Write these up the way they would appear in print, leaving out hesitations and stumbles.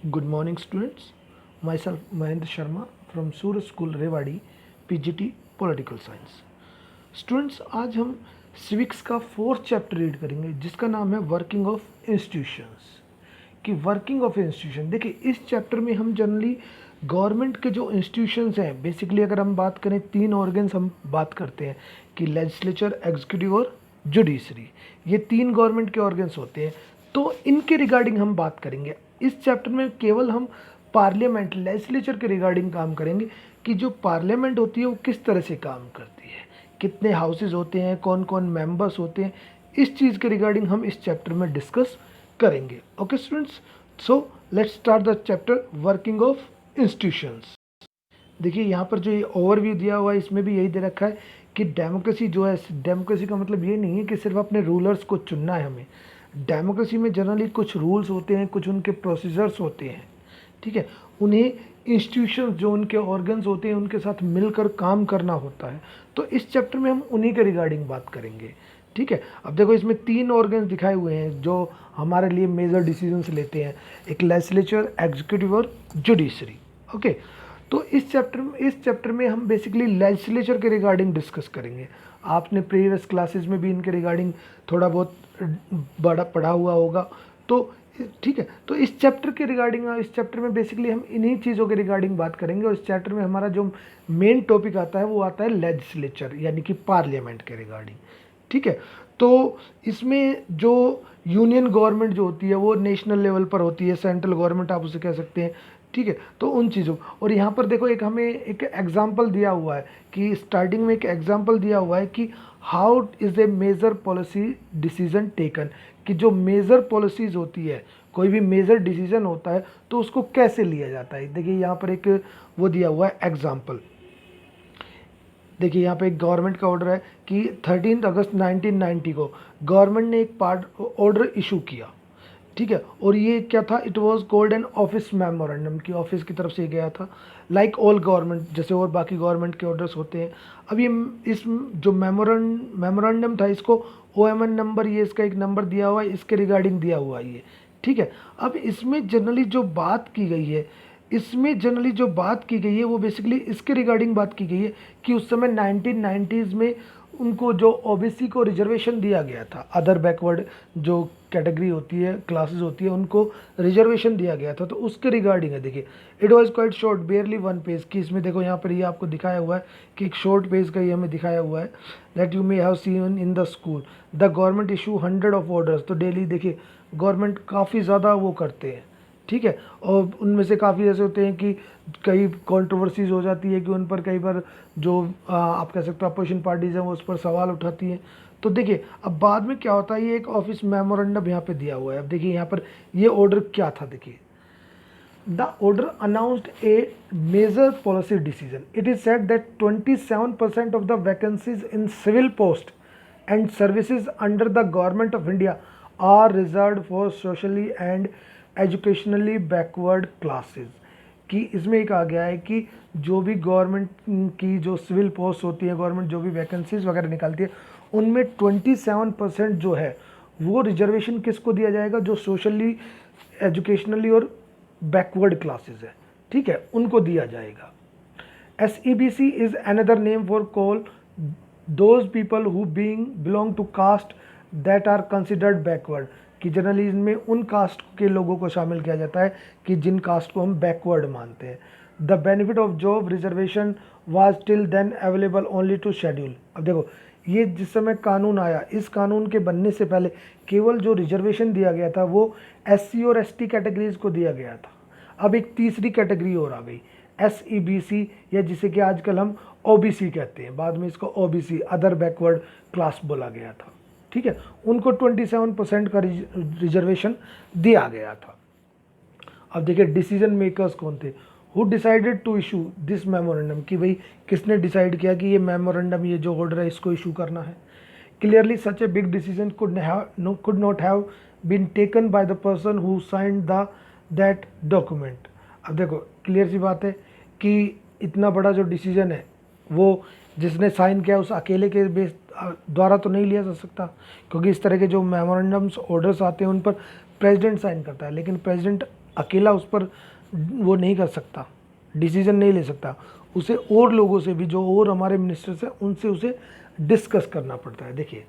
Good morning, students. Myself Mahendra Sharma from Suraj School Rewari PGT Political Science. Students, आज हम civics का 4th chapter read करेंगे जिसका नाम है वर्किंग ऑफ इंस्टीट्यूशंस। कि वर्किंग ऑफ इंस्टीट्यूशन, देखिए इस चैप्टर में हम जनरली गवर्नमेंट के जो इंस्टीट्यूशंस हैं, बेसिकली अगर हम बात करें 3 ऑर्गन्स हम बात करते हैं कि लेजिस्लेचर, एग्जीक्यूटिव और जुडिशरी, ये 3 गवर्नमेंट के ऑर्गन्स होते हैं। तो इनके रिगार्डिंग हम बात करेंगे। इस चैप्टर में केवल हम पार्लियामेंट, लेजिस्लेचर के रिगार्डिंग काम करेंगे कि जो पार्लियामेंट होती है वो किस तरह से काम करती है, कितने हाउसेज होते हैं, कौन कौन मेंबर्स होते हैं, इस चीज़ के रिगार्डिंग हम इस चैप्टर में डिस्कस करेंगे। Okay students, so let's start the chapter working of institutions. देखिए यहाँ पर जो ये ओवरव्यू दिया हुआ है इसमें भी यही दे रखा है कि डेमोक्रेसी जो है, डेमोक्रेसी का मतलब ये नहीं है कि सिर्फ अपने रूलर्स को चुनना है हमें। डेमोक्रेसी में जनरली कुछ रूल्स होते हैं, कुछ उनके प्रोसीजर्स होते हैं, ठीक है। उन्हें इंस्टीट्यूशंस, जो उनके ऑर्गन्स होते हैं, उनके साथ मिलकर काम करना होता है। तो इस चैप्टर में हम उन्हीं के रिगार्डिंग बात करेंगे, ठीक है। अब देखो इसमें 3 ऑर्गन्स दिखाए हुए हैं जो हमारे लिए मेजर डिसीजंस लेते हैं, एक लेजिस्लेचर, एग्जीक्यूटिव और जुडिशरी। ओके, तो इस चैप्टर में हम बेसिकली लेजिस्लेचर के रिगार्डिंग डिस्कस करेंगे। आपने प्रीवियस क्लासेस में भी इनके रिगार्डिंग थोड़ा बहुत बड़ा पढ़ा हुआ होगा, तो ठीक है। तो इस चैप्टर के रिगार्डिंग, इस चैप्टर में बेसिकली हम इन्हीं चीज़ों के रिगार्डिंग बात करेंगे। और इस चैप्टर में हमारा जो मेन टॉपिक आता है वो आता है लेजिस्लेचर, यानी कि पार्लियामेंट के रिगार्डिंग, ठीक है। तो इसमें जो यूनियन गवर्नमेंट जो होती है वो नेशनल लेवल पर होती है, सेंट्रल गवर्नमेंट आप उसे कह सकते हैं, ठीक है। तो उन चीज़ों, और यहाँ पर देखो एक हमें एक एग्जाम्पल दिया हुआ है कि स्टार्टिंग में एक एग्जाम्पल दिया हुआ है कि how is a major policy decision taken, कि जो मेजर पॉलिसीज़ होती है, कोई भी मेजर डिसीजन होता है तो उसको कैसे लिया जाता है। देखिए यहाँ पर एक वो दिया हुआ है एग्जाम्पल। देखिए यहाँ पे एक गवर्नमेंट का ऑर्डर है कि 13 अगस्त 1990 को गवर्नमेंट ने एक ऑर्डर इशू किया, ठीक है। और ये क्या था, it was called an office memorandum, की ऑफिस की तरफ से गया था, लाइक ऑल गवर्नमेंट, जैसे और बाकी गवर्नमेंट के ऑर्डर्स होते हैं। अब ये इस जो मेमोरेंडम था, इसको OMN नंबर, ये इसका एक नंबर दिया हुआ है, इसके रिगार्डिंग दिया हुआ है ये, ठीक है। अब इसमें जनरली जो बात की गई है, वो बेसिकली इसके रिगार्डिंग बात की गई है कि उस समय 1990s में उनको जो OBC को रिजर्वेशन दिया गया था, अदर बैकवर्ड जो कैटेगरी होती है, क्लासेस होती है, उनको रिजर्वेशन दिया गया था। तो उसके रिगार्डिंग है, देखिए it was quite short, बेयरली 1 page की। इसमें देखो यहाँ पर ये आपको दिखाया हुआ है कि एक शॉर्ट पेज का ये हमें दिखाया हुआ है, that you may have seen in the school the government issue 100 of orders. तो डेली देखिए गवर्नमेंट काफ़ी ज़्यादा वो करते हैं, ठीक है। और उनमें से काफ़ी ऐसे होते हैं कि कई कंट्रोवर्सीज हो जाती है कि उन पर कई बार जो आप कह सकते हो अपोजिशन पार्टीज़ हैं वो उस पर सवाल उठाती हैं। तो देखिए अब बाद में क्या होता है, ये एक ऑफिस मेमोरेंडम यहाँ पे दिया हुआ है। अब देखिए यहाँ पर ये ऑर्डर क्या था, देखिए the order announced a major policy decision, it is said that 27% of the vacancies in civil post and services under the government of India are reserved for socially and educationally backward classes. कि इसमें एक आ गया है कि जो भी government की जो सिविल पोस्ट होती है, गवर्नमेंट जो भी वैकेंसीज वगैरह निकालती है, उनमें 27% जो है वो रिजर्वेशन किसको दिया जाएगा, जो सोशली, एजुकेशनली और बैकवर्ड क्लासेस है, ठीक है, उनको दिया जाएगा। SEBC is another name for call those people who being belong to caste that are considered backward, कि जनरली इनमें उन कास्ट के लोगों को शामिल किया जाता है कि जिन कास्ट को हम बैकवर्ड मानते हैं। The benefit of job reservation was till then available only to schedule. अब देखो ये जिस समय कानून आया, इस कानून के बनने से पहले केवल जो रिजर्वेशन दिया गया था वो SC और ST कैटेगरीज को दिया गया था। अब एक तीसरी कैटेगरी और आ गई, SEBC, या जिसे कि आजकल हम OBC कहते हैं, बाद में इसको OBC, अदर बैकवर्ड क्लास बोला गया था, ठीक है। उनको 27% का रिजर्वेशन दिया गया था। अब देखिए डिसीजन मेकर्स कौन थे, who decided to issue this memorandum, कि भाई किसने डिसाइड किया कि ये मेमोरेंडम, ये जो ऑर्डर है, इसको इशू करना है। Clearly such a big decision could not have been taken by the person who signed that document। अब देखो क्लियर सी बात है कि इतना बड़ा जो डिसीजन है वो जिसने साइन किया उस अकेले के बेस द्वारा तो नहीं लिया जा सकता, क्योंकि इस तरह के जो मेमोरेंडम्स ऑर्डर्स आते हैं उन पर प्रेसिडेंट साइन करता है, लेकिन प्रेसिडेंट अकेला उस पर वो नहीं कर सकता, डिसीजन नहीं ले सकता, उसे और लोगों से भी, जो और हमारे मिनिस्टर्स हैं उनसे उसे डिस्कस करना पड़ता है। देखिए,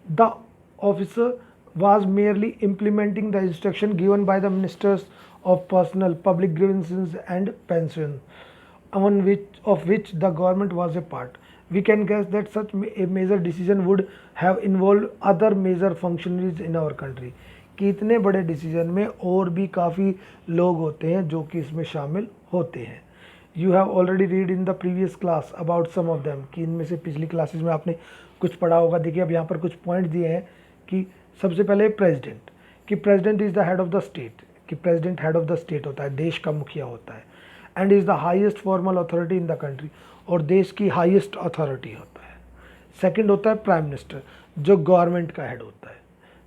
the officer was merely implementing the instruction given by the ministers of personnel, public grievances and pension, of which the government was a part. We can guess that such a major decision would have involved other major functionaries in our country. कि इतने बड़े decision में और भी काफ़ी लोग होते हैं जो कि इसमें शामिल होते हैं। You have already read in the previous class about some of them, कि इनमें से पिछली क्लासेस में आपने कुछ पढ़ा होगा। देखिए, अब यहाँ पर कुछ पॉइंट दिए हैं कि सबसे पहले प्रेसिडेंट, कि president is the head of the state, कि president head of the state होता है, देश का मुखिया होता है, and is the highest formal authority in the country, और देश की हाईएस्ट अथॉरिटी होता है। सेकंड होता है प्राइम मिनिस्टर, जो गवर्नमेंट का हेड होता है,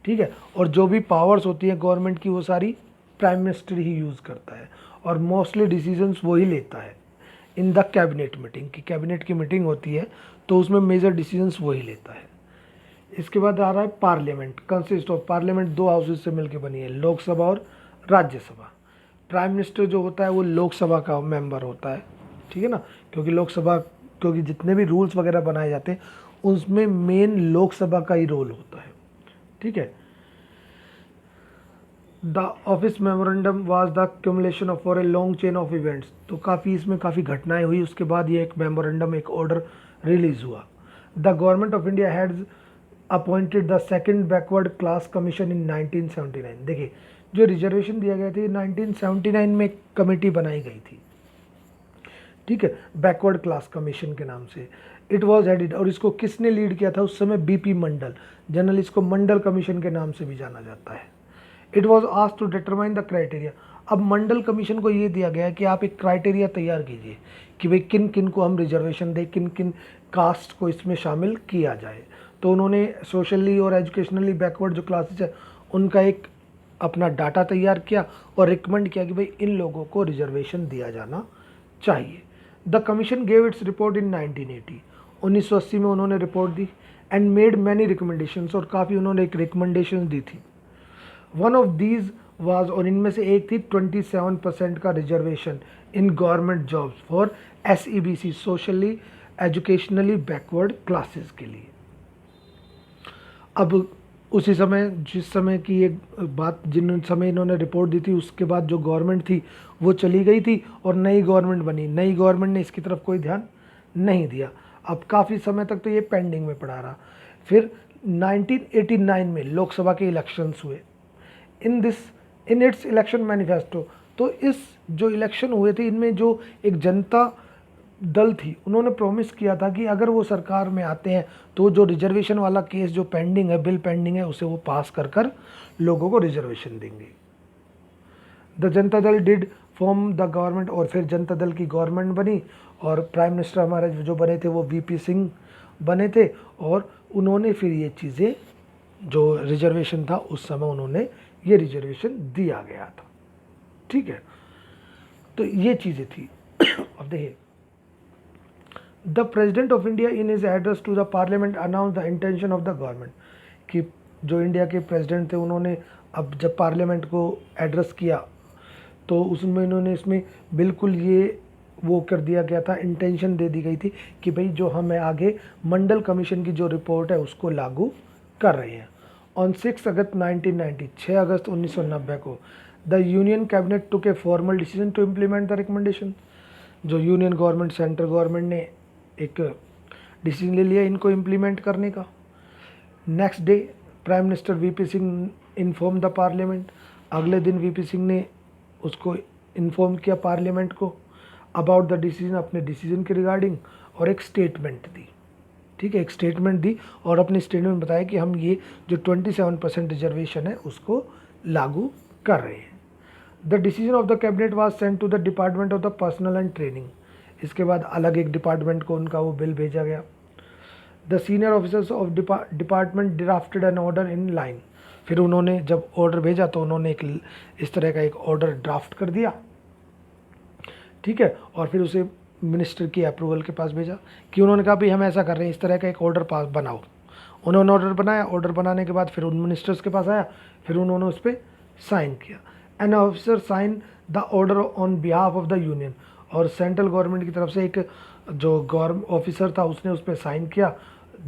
ठीक है, और जो भी पावर्स होती है गवर्नमेंट की वो सारी प्राइम मिनिस्टर ही यूज़ करता है, और मोस्टली डिसीजंस वही लेता है इन द कैबिनेट मीटिंग, की कैबिनेट की मीटिंग होती है तो उसमें मेजर डिसीजंस वही लेता है। इसके बाद आ रहा है पार्लियामेंट, कंसिस्ट ऑफ, पार्लियामेंट दो हाउसेज से मिलकर बनी है, लोकसभा और राज्यसभा। प्राइम मिनिस्टर जो होता है वो लोकसभा का मेंबर होता है, ठीक है ना, क्योंकि जितने भी रूल्स वगैरह बनाए जाते हैं उसमें मेन लोकसभा का ही रोल होता है, ठीक है। The office memorandum was the cumulation of for a long chain of events, तो इसमें काफ़ी घटनाएं हुई, उसके बाद ये एक मेमोरेंडम, एक ऑर्डर रिलीज हुआ। The government of India has appointed the second backward class commission इन 1979। देखिए, जो रिजर्वेशन दिया गया था 1979 में एक कमेटी बनाई गई थी, ठीक है, बैकवर्ड क्लास कमीशन के नाम से। इट वाज हेडेड, और इसको किसने लीड किया था उस समय, बीपी मंडल, जनरल इसको मंडल कमीशन के नाम से भी जाना जाता है। It was asked to determine the criteria, अब मंडल कमीशन को ये दिया गया है कि आप एक क्राइटेरिया तैयार कीजिए कि भाई किन किन को हम रिजर्वेशन दें, किन किन कास्ट को इसमें शामिल किया जाए। तो उन्होंने सोशली और एजुकेशनली बैकवर्ड जो क्लासेस है उनका एक अपना डाटा तैयार किया और रिकमेंड किया कि भाई इन लोगों को रिजर्वेशन दिया जाना चाहिए। The commission gave its report इन 1980, 1980 में उन्होंने report the, and made many recommendations, और काफ़ी उन्होंने एक रिकमेंडेशन दी थी। वन ऑफ दीज वाज, और इनमें से एक थी 27% का reservation in government jobs for SEBC, socially educationally backward classes के लिए। अब उसी समय, जिस समय की ये बात, जिन समय इन्होंने रिपोर्ट दी थी, उसके बाद जो गवर्नमेंट थी वो चली गई थी और नई गवर्नमेंट बनी। नई गवर्नमेंट ने इसकी तरफ कोई ध्यान नहीं दिया। अब काफ़ी समय तक तो ये पेंडिंग में पड़ा रहा। फिर 1989 में लोकसभा के इलेक्शंस हुए। इन इट्स इलेक्शन मैनिफेस्टो, तो इस जो इलेक्शन हुए थे इनमें जो एक जनता दल थी उन्होंने प्रॉमिस किया था कि अगर वो सरकार में आते हैं तो जो रिजर्वेशन वाला केस जो पेंडिंग है, बिल पेंडिंग है, उसे वो पास कर लोगों को रिजर्वेशन देंगे। The Janata Dal did form the government, और फिर जनता दल की गवर्नमेंट बनी, और प्राइम मिनिस्टर हमारे जो बने थे वो VP सिंह बने थे, और उन्होंने फिर ये चीज़ें, जो रिजर्वेशन था उस समय उन्होंने ये रिजर्वेशन दिया गया था, ठीक है। तो ये चीज़ें थी। अब देखिए, the president of India in his address to the parliament announce the intention of the government, कि जो इंडिया के प्रेसिडेंट थे उन्होंने अब जब पार्लियामेंट को एड्रेस किया तो उसमें इन्होंने इसमें बिल्कुल ये वो कर दिया गया था, इंटेंशन दे दी गई थी कि भाई जो हमें आगे मंडल कमीशन की जो रिपोर्ट है उसको लागू कर रहे हैं। ऑन 6 अगस्त 1990, 6 अगस्त 1990 को the union cabinet took a formal decision to implement the recommendation, जो यूनियन गवर्नमेंट, सेंट्रल गवर्नमेंट ने एक डिसीजन ले लिया इनको इम्प्लीमेंट करने का। Next day prime minister VP Singh inform the parliament, अगले दिन VP सिंह ने उसको इन्फॉर्म किया पार्लियामेंट को अबाउट द डिसीजन, अपने डिसीजन के रिगार्डिंग, और एक स्टेटमेंट दी, ठीक है, एक स्टेटमेंट दी और अपने स्टेटमेंट में बताया कि हम ये जो 27% रिजर्वेशन है उसको लागू कर रहे हैं। The decision of the cabinet was sent to the department of the personnel and training, इसके बाद अलग एक डिपार्टमेंट को उनका वो बिल भेजा गया। The senior officers of department drafted an order in line, फिर उन्होंने जब ऑर्डर भेजा तो उन्होंने एक इस तरह का एक ऑर्डर ड्राफ्ट कर दिया, ठीक है, और फिर उसे मिनिस्टर की अप्रूवल के पास भेजा कि उन्होंने कहा भाई हम ऐसा कर रहे हैं, इस तरह का एक ऑर्डर पास बनाओ। उन्होंने ऑर्डर बनाया, ऑर्डर बनाने के बाद फिर उन मिनिस्टर्स के पास आया, फिर उन्होंने उस पर साइन किया। An officer sign the order on behalf of the union, और सेंट्रल गवर्नमेंट की तरफ से एक जो गवर्नमेंट ऑफिसर था उसने उस पर साइन किया।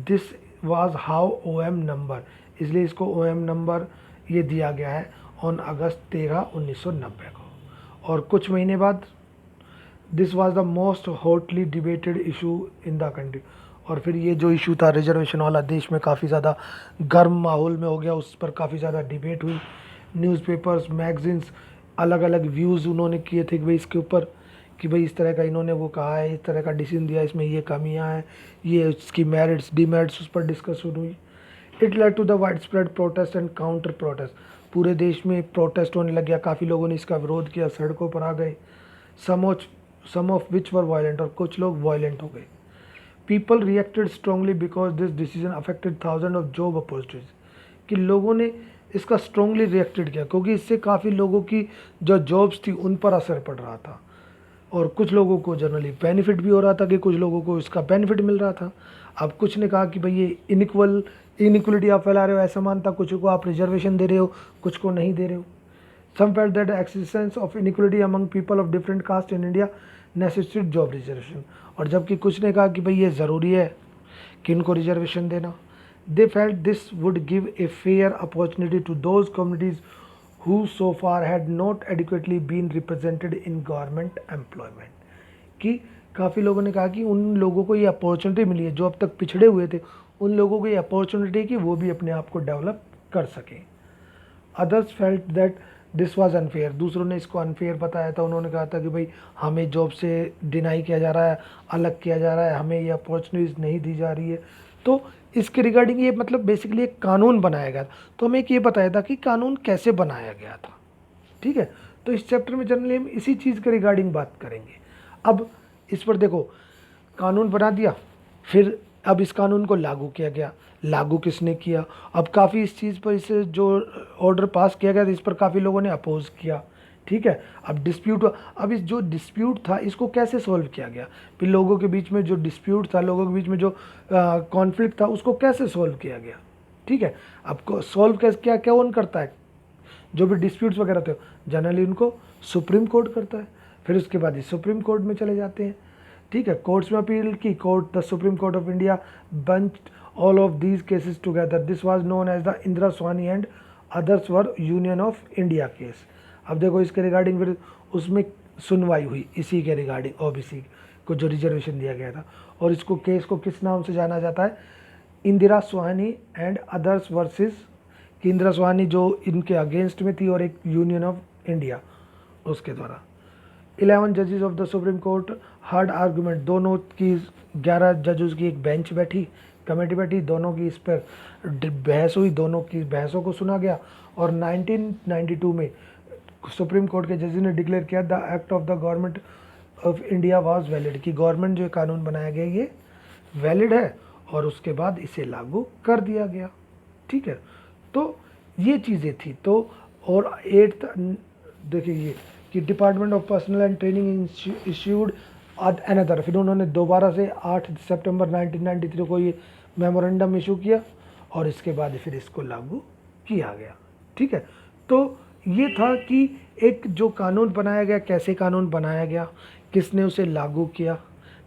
This was how OM number, इसलिए इसको OM नंबर ये दिया गया है ऑन अगस्त 13, 1990 को। और कुछ महीने बाद this was the most hotly debated issue in the country, और फिर ये जो इशू था रिजर्वेशन वाला देश में काफ़ी ज़्यादा गर्म माहौल में हो गया, उस पर काफ़ी ज़्यादा डिबेट हुई। न्यूज़पेपर्स, मैगजीन्स अलग अलग व्यूज़ उन्होंने किए थे कि भाई इसके ऊपर, कि भाई इस तरह का इन्होंने वो कहा है, इस तरह का डिसीजन दिया, इसमें ये कमियां हैं, ये इसकी मेरिट्स डिमेरिट्स उस पर डिस्कशन हुई। It led to the wide spread protest and counter protest, पूरे देश में प्रोटेस्ट होने लग गया, काफ़ी लोगों ने इसका विरोध किया, सड़कों पर आ गए। सम ऑफ विच वर वायलेंट, और कुछ लोग वायलेंट हो गए। People reacted strongly because this decision affected thousand of job opportunities, कि लोगों ने इसका स्ट्रांगली रिएक्टेड किया क्योंकि इससे काफ़ी लोगों की जो जॉब्स थी उन पर असर पड़ रहा था, और कुछ लोगों को जनरली बेनिफिट भी हो रहा था कि कुछ लोगों को इसका बेनिफिट मिल रहा था। अब कुछ ने कहा कि भाई ये इनइक्वलिटी आप फैला रहे हो, ऐसा मानता, कुछ को आप रिजर्वेशन दे रहे हो, कुछ को नहीं दे रहे हो। Some felt that existence of inequality among people of different caste in India necessitated job reservation, और जबकि कुछ ने कहा कि भाई ये ज़रूरी है कि इनको रिजर्वेशन देना। They felt this would give a fair opportunity to those communities who so far had not adequately been represented in government employment, कि काफ़ी लोगों ने कहा कि उन लोगों को ये अपॉर्चुनिटी मिली है जो अब तक पिछड़े हुए थे, उन लोगों को ये अपॉर्चुनिटी कि वो भी अपने आप को डेवलप कर सकें। Others felt that this was unfair, दूसरों ने इसको अनफेयर बताया था, उन्होंने कहा था कि भाई हमें जॉब से डिनाई किया जा रहा है, अलग किया जा रहा है, हमें ये अपॉर्चुनिटीज़ नहीं दी जा रही है। तो इसके रिगार्डिंग ये मतलब बेसिकली एक कानून बनाया गया था, तो हमें एक ये बताया था कि कानून कैसे बनाया गया था। ठीक है, तो इस चैप्टर में जनरली हम इसी चीज़ के रिगार्डिंग बात करेंगे। अब इस पर देखो, कानून बना दिया, फिर अब इस कानून को लागू किया गया, लागू किसने किया। अब काफ़ी इस चीज़ पर, इस जो ऑर्डर पास किया गया था इस पर काफ़ी लोगों ने अपोज किया। ठीक है, अब डिस्प्यूट हुआ, अब इस जो डिस्प्यूट था इसको कैसे सॉल्व किया गया, फिर लोगों के बीच में जो डिस्प्यूट था, लोगों के बीच में जो कॉन्फ्लिक्ट था उसको कैसे सॉल्व किया गया। ठीक है, अब सॉल्व कैसे, क्या क्या कौन करता है, जो भी डिस्प्यूट्स वगैरह थे जनरली उनको सुप्रीम कोर्ट करता है, फिर उसके बाद ये सुप्रीम कोर्ट में चले जाते हैं। ठीक है, कोर्ट्स में अपील की, court the Supreme Court of India bunched all of these cases together, this was known as the Indira Sawhney and others versus Union of India case. अब देखो इसके रिगार्डिंग फिर उसमें सुनवाई हुई इसी के रिगार्डिंग, ओबीसी को जो रिजर्वेशन दिया गया था, और इसको केस को किस नाम से जाना जाता है, Indira Sawhney and others versus, कि इंदिरा स्वानी जो इनके अगेंस्ट में थी और एक यूनियन ऑफ इंडिया उसके द्वारा। 11 जजेस of the Supreme court hard argument, दोनों की 11 जजेस की एक बेंच बैठी, कमेटी बैठी, दोनों की इस पर बहस हुई, दोनों की बहसों को सुना गया, और 1992 में सुप्रीम कोर्ट के जजेस ने डिक्लेयर किया the act of the government of India was valid, कि गवर्नमेंट जो कानून बनाया गया ये वैलिड है, और उसके बाद इसे लागू कर दिया गया। ठीक है, तो ये चीज़ें थी। तो और 8th देखिए ये कि department of personal and training issued another, फिर उन्होंने दोबारा से 8 सितंबर 1993 को ये मेमोरेंडम इशू किया, और इसके बाद फिर इसको लागू किया गया। ठीक है, तो ये था कि एक जो कानून बनाया गया, कैसे कानून बनाया गया, किसने उसे लागू किया।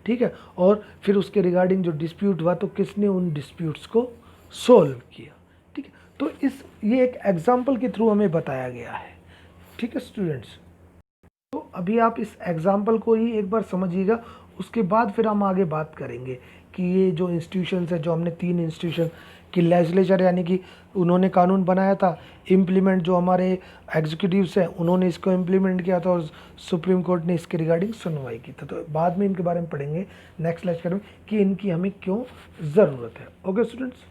ठीक है, और फिर उसके रिगार्डिंग जो डिस्प्यूट हुआ तो किसने उन डिस्प्यूट्स को सोल्व किया। ठीक है, तो ये एक एग्जाम्पल के थ्रू हमें बताया गया है। ठीक है स्टूडेंट्स, तो अभी आप इस एग्जाम्पल को ही एक बार समझिएगा, उसके बाद फिर हम आगे बात करेंगे कि ये जो इंस्टीट्यूशंस है, जो हमने 3 इंस्टीट्यूशन की लेजिस्लेचर यानी कि उन्होंने कानून बनाया था, इम्प्लीमेंट जो हमारे एग्जीक्यूटिव्स हैं उन्होंने इसको इम्प्लीमेंट किया था, और सुप्रीम कोर्ट ने इसके रिगार्डिंग सुनवाई की था। तो बाद में इनके बारे में पढ़ेंगे नेक्स्ट लेक्चर में कि इनकी हमें क्यों ज़रूरत है। Okay students.